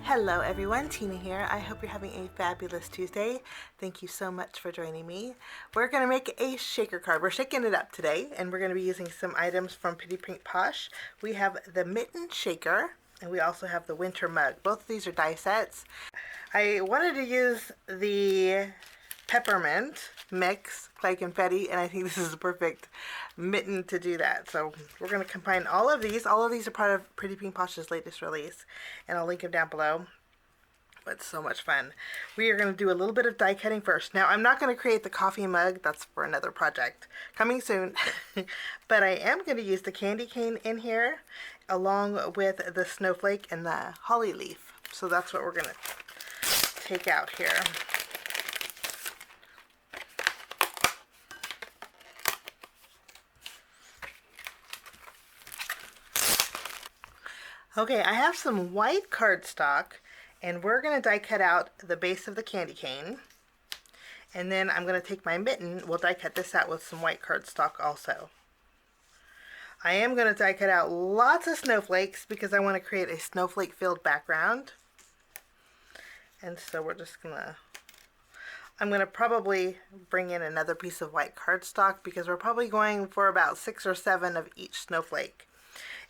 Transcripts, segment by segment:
Hello everyone, Tina here. I hope you're having a fabulous Tuesday. Thank you so much for joining me. We're going to make a shaker card. We're shaking it up today, and we're going to be using some items from Posh. We have the Mitten Shaker, and we also have the winter mug. Both of these are die sets. I wanted to use the peppermint mix, clay confetti, and I think this is the perfect mitten to do that. So we're going to combine all of these. All of these are part of Pretty Pink Posh's latest release, and I'll link them down below. But it's so much fun. We are going to do a little bit of die cutting first. Now, I'm not going to create the coffee mug. That's for another project coming soon. But I am going to use the candy cane in here along with the snowflake and the holly leaf. So that's what we're going to take out here. Okay, I have some white cardstock, and we're going to die cut out the base of the candy cane. And then I'm going to take my mitten, we'll die cut this out with some white cardstock also. I am going to die cut out lots of snowflakes because I want to create a snowflake filled background. And so we're just going to, I'm going to probably bring in another piece of white cardstock because we're probably going for about 6 or 7 of each snowflake.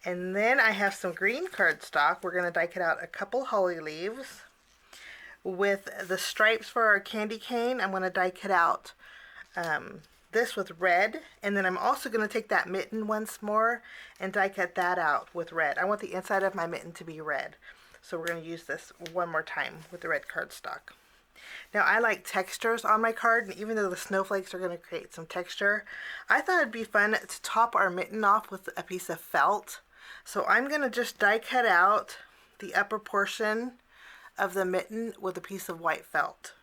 And then I have some green cardstock. We're going to die cut out a couple holly leaves. With the stripes for our candy cane, I'm going to die cut out this with red. And then I'm also going to take that mitten once more and die cut that out with red. I want the inside of my mitten to be red. So we're going to use this one more time with the red cardstock. Now, I like textures on my card, and even though the snowflakes are going to create some texture, I thought it'd be fun to top our mitten off with a piece of felt. So I'm going to just die cut out the upper portion of the mitten with a piece of white felt.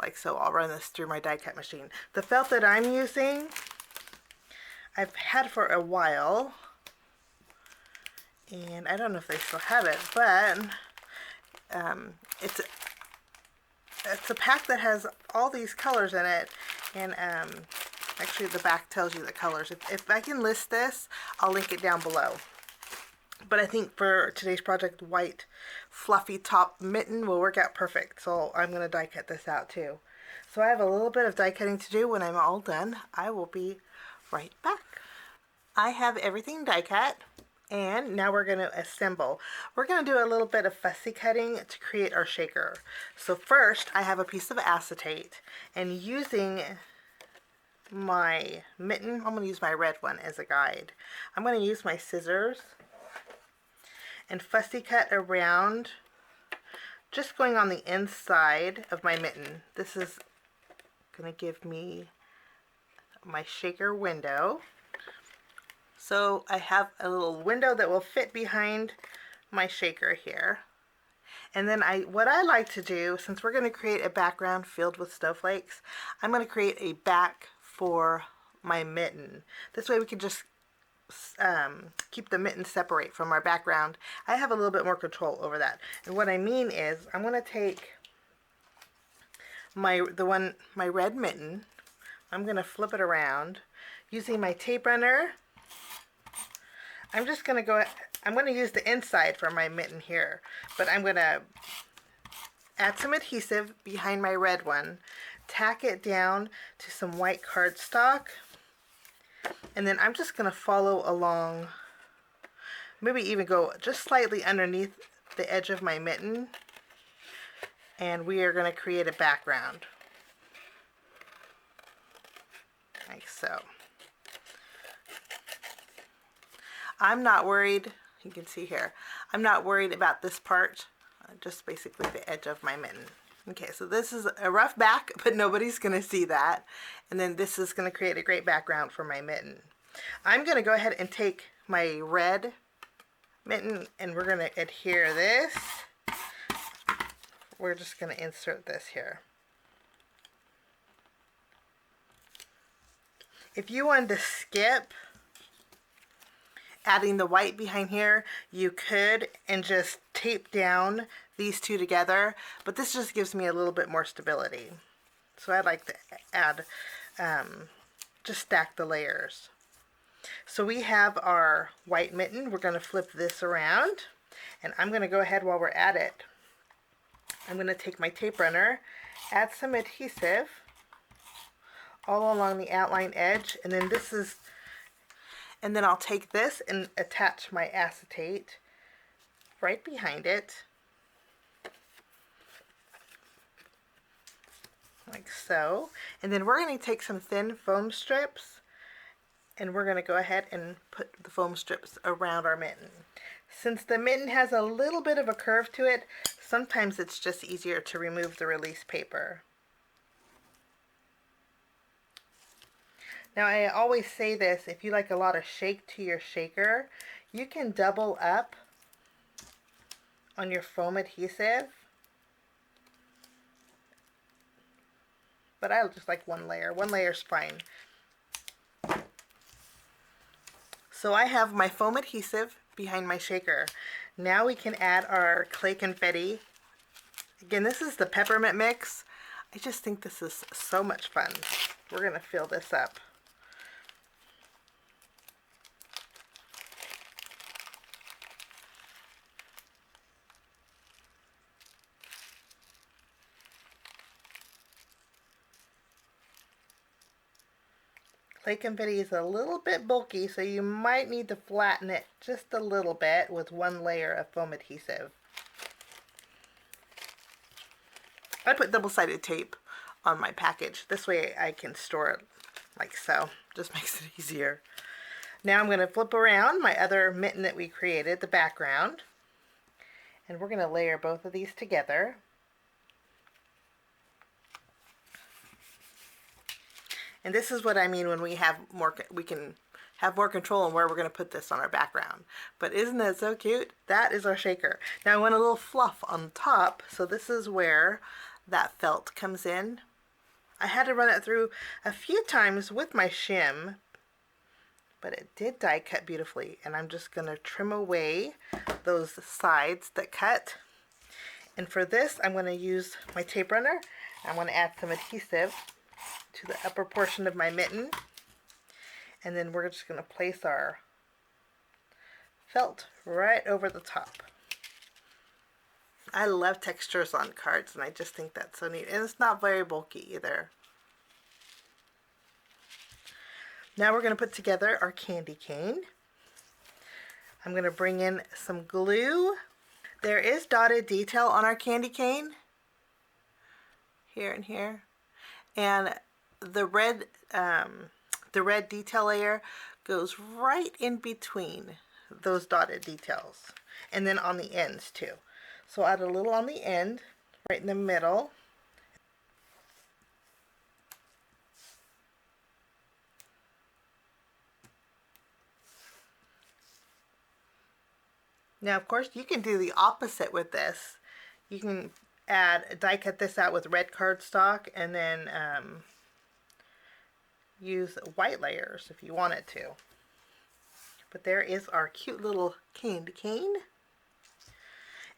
Like so. I'll run this through my die cut machine. The felt that I'm using, I've had for a while. And I don't know if they still have it, but it's a pack that has all these colors in it. And actually, the back tells you the colors. If I can list this, I'll link it down below. But I think for today's project, white fluffy top mitten will work out perfect. So I'm going to die cut this out too. So I have a little bit of die cutting to do. When I'm all done, I will be right back. I have everything die cut. And now we're going to assemble. We're going to do a little bit of fussy cutting to create our shaker. So first, I have a piece of acetate, and using my mitten, I'm going to use my red one as a guide. I'm going to use my scissors and fussy cut around, just going on the inside of my mitten. This is going to give me my shaker window. So I have a little window that will fit behind my shaker here. And then what I like to do, since we're going to create a background filled with snowflakes, I'm going to create a back for my mitten. This way we can just keep the mitten separate from our background. I have a little bit more control over that. And what I mean is, I'm going to take my red mitten. I'm going to flip it around using my tape runner. I'm just going to I'm going to use the inside for my mitten here, but I'm going to add some adhesive behind my red one, tack it down to some white cardstock, and then I'm just going to follow along, maybe even go just slightly underneath the edge of my mitten, and we are going to create a background, like so. I'm not worried, you can see here, I'm not worried about this part, just basically the edge of my mitten. Okay, so this is a rough back, but nobody's going to see that. And then this is going to create a great background for my mitten. I'm going to go ahead and take my red mitten, and we're going to adhere this. We're just going to insert this here. If you wanted to skip adding the white behind here, you could, and just tape down these two together, but this just gives me a little bit more stability. So I like to add, just stack the layers. So we have our white mitten. We're going to flip this around. And I'm going to go ahead while we're at it. I'm going to take my tape runner, add some adhesive all along the outline edge, and then I'll take this and attach my acetate right behind it, like so. And then we're going to take some thin foam strips, and we're going to go ahead and put the foam strips around our mitten. Since the mitten has a little bit of a curve to it, sometimes it's just easier to remove the release paper. Now, I always say this, if you like a lot of shake to your shaker, you can double up on your foam adhesive. But I just like one layer. One layer is fine. So I have my foam adhesive behind my shaker. Now we can add our clay confetti. Again, this is the peppermint mix. I just think this is so much fun. We're going to fill this up. Clay confetti is a little bit bulky, so you might need to flatten it just a little bit with one layer of foam adhesive. I put double-sided tape on my package. This way I can store it like so. Just makes it easier. Now I'm going to flip around my other mitten that we created, the background. And we're going to layer both of these together. And this is what I mean when we can have more control on where we're going to put this on our background. But isn't that so cute? That is our shaker. Now I want a little fluff on top, so this is where that felt comes in. I had to run it through a few times with my shim, but it did die cut beautifully. And I'm just going to trim away those sides that cut. And for this, I'm going to use my tape runner. I'm going to add some adhesive to the upper portion of my mitten, and then we're just going to place our felt right over the top. I love textures on cards, and I just think that's so neat, and it's not very bulky either. Now we're going to put together our candy cane. I'm going to bring in some glue. There is dotted detail on our candy cane, here and here, and the red detail layer goes right in between those dotted details, and then on the ends too. So add a little on the end, right in the middle. Now, of course, you can do the opposite with this. You can die cut this out with red cardstock, and then use white layers if you wanted to. But there is our cute little candy cane.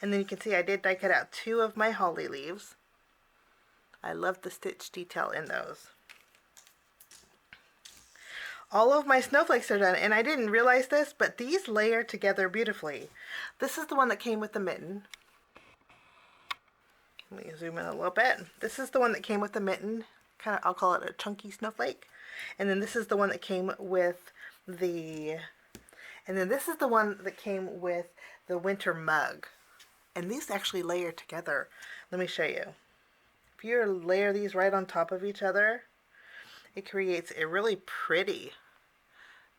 And then you can see I did die cut out 2 of my holly leaves. I love the stitch detail in those. All of my snowflakes are done, and I didn't realize this, but these layer together beautifully. This is the one that came with the mitten. Let me zoom in a little bit. This is the one that came with the mitten. Kind of, I'll call it a chunky snowflake. And then this is the one that came with the, winter mug. And these actually layer together. Let me show you. If you layer these right on top of each other, it creates a really pretty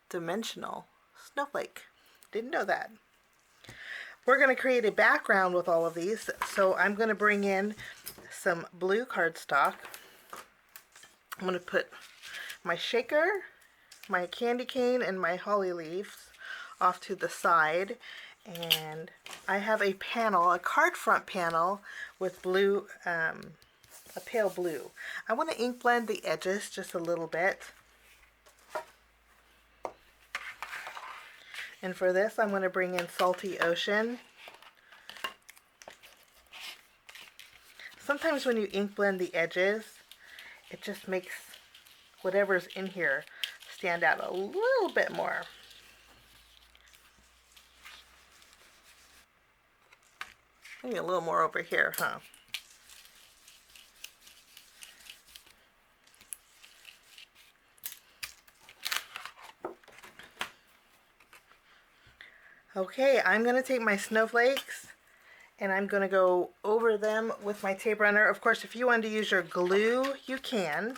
dimensional snowflake. Didn't know that. We're going to create a background with all of these. So I'm going to bring in some blue cardstock. I'm going to put my shaker, my candy cane, and my holly leaves off to the side. And I have a panel, a card front panel with blue, a pale blue. I want to ink blend the edges just a little bit. And for this, I'm going to bring in Salty Ocean. Sometimes when you ink blend the edges, it just makes whatever's in here stand out a little bit more. Maybe a little more over here, huh? Okay, I'm going to take my snowflakes and I'm going to go over them with my tape runner. Of course, if you want to use your glue, you can.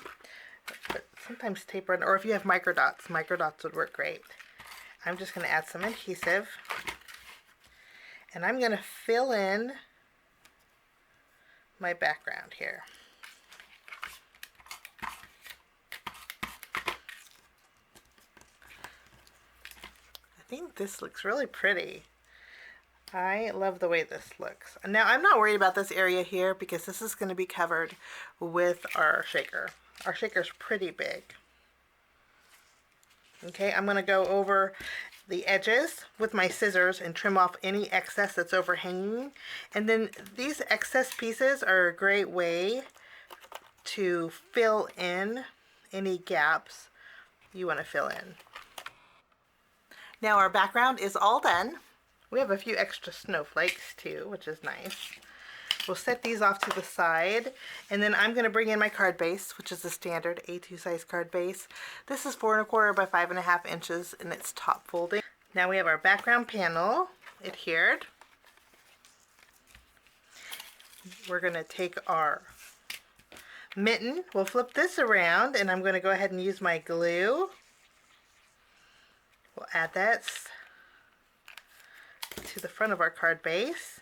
But sometimes tape runner, or if you have microdots would work great. I'm just going to add some adhesive. And I'm going to fill in my background here. I think this looks really pretty. I love the way this looks. Now I'm not worried about this area here because this is going to be covered with our shaker. Our shaker's pretty big. Okay, I'm going to go over the edges with my scissors and trim off any excess that's overhanging. And then these excess pieces are a great way to fill in any gaps you want to fill in. Now our background is all done. We have a few extra snowflakes too, which is nice. We'll set these off to the side, and then I'm going to bring in my card base, which is a standard A2 size card base. This is 4 1/4 by 5 1/2 inches, and it's top folding. Now we have our background panel adhered. We're going to take our mitten. We'll flip this around, and I'm going to go ahead and use my glue. We'll add that to the front of our card base.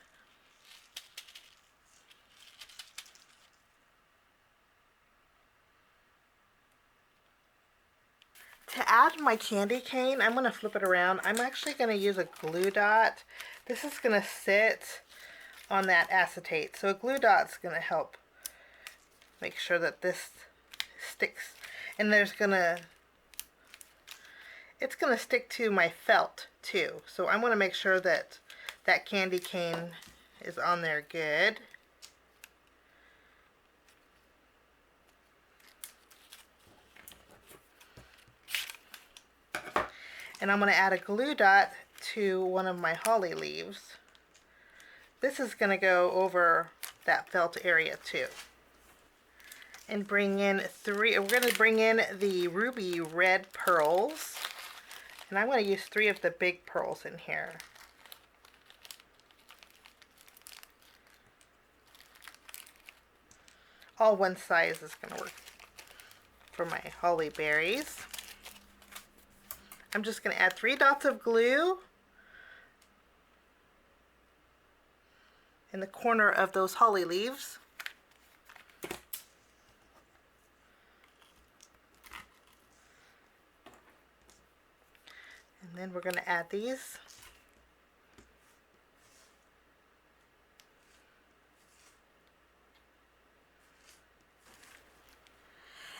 To add my candy cane, I'm going to flip it around. I'm actually going to use a glue dot. This is going to sit on that acetate. So a glue dot's going to help make sure that this sticks. And it's going to stick to my felt too. So I want to make sure that that candy cane is on there good. And I'm going to add a glue dot to one of my holly leaves. This is going to go over that felt area too. And bring in we're going to bring in the ruby red pearls. And I'm going to use 3 of the big pearls in here. All one size is going to work for my holly berries. I'm just going to add 3 dots of glue in the corner of those holly leaves. And then we're going to add these.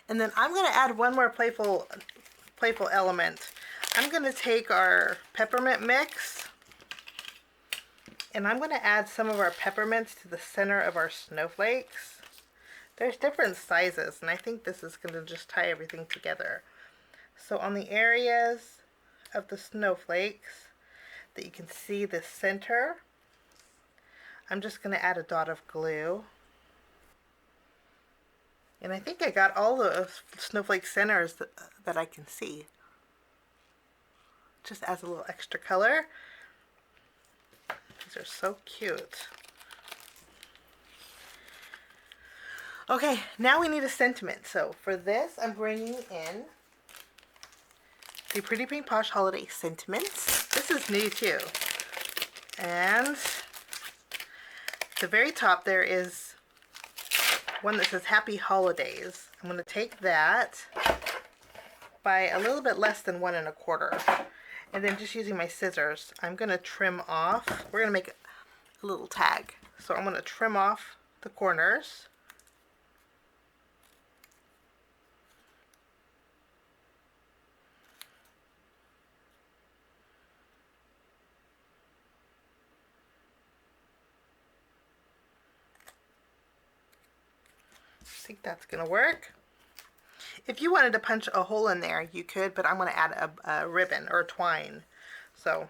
And then I'm going to add one more playful element. I'm going to take our peppermint mix and I'm going to add some of our peppermints to the center of our snowflakes. There's different sizes, and I think this is going to just tie everything together. So on the areas of the snowflakes that you can see the center, I'm just going to add a dot of glue. And I think I got all the snowflake centers that I can see. Just adds a little extra color. These are so cute. Okay, now we need a sentiment. So for this, I'm bringing in the Pretty Pink Posh Holiday Sentiments. This is new too. And at the very top there is one that says Happy Holidays. I'm going to take that by a little bit less than 1 1/4. And then just using my scissors, I'm going to trim off. We're going to make a little tag. So I'm going to trim off the corners. I think that's going to work. If you wanted to punch a hole in there, you could, but I'm going to add a ribbon or twine. So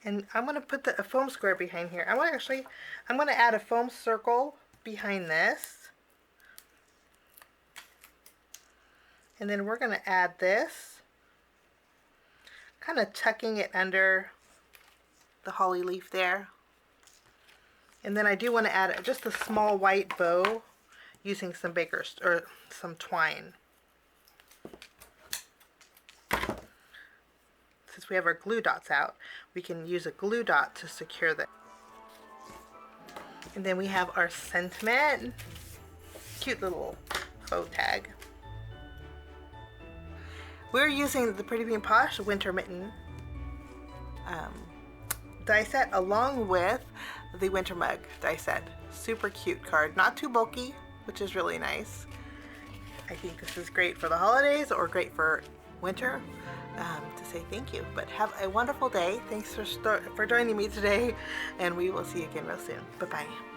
And I'm going to put a foam square behind here. I'm going to add a foam circle behind this. And then we're going to add this, kind of tucking it under the holly leaf there. And then I do want to add just a small white bow using some some twine. Since we have our glue dots out, we can use a glue dot to secure them. And then we have our sentiment. Cute little faux tag. We're using the Pretty Bean Posh Winter Mitten die set along with the Winter Mug die set. Super cute card. Not too bulky, which is really nice. I think this is great for the holidays or great for winter. To say thank you. But have a wonderful day. Thanks for joining me today, and we will see you again real soon. Bye-bye.